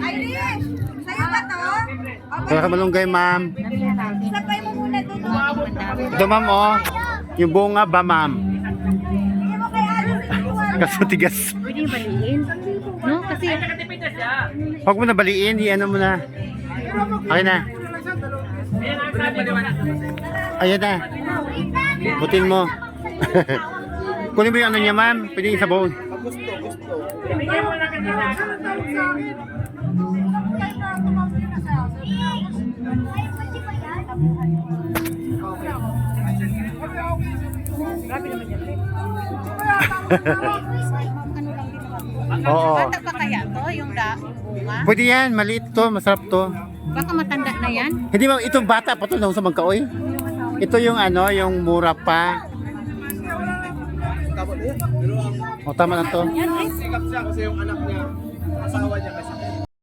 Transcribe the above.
Irish! Sa'yo ba to? Kaya ka malunggay, ma'am. Sabay mo muna dito. Ito, ma'am, oh. Yung bunga ba, ma'am? Hindi mo kay Alice. Kaso tigas. Pwede yung baliin. No? Kasi Huwag mo na baliin, i-ano mo na. Okay na. Ayan na. Butin mo. Kunin mo yung ano niya, ma'am. Pwede yung sabaw. Oo. bata pa kaya to, yung bunga? Pwede yan, maliit to, masarap to. Baka matanda na yan. Hindi ba, itong bata pa to sa magkaoy? Ito yung ano, yung mura pa. O, tama na to. Sikap siya kasi yung anak niya, asawa niya kasi.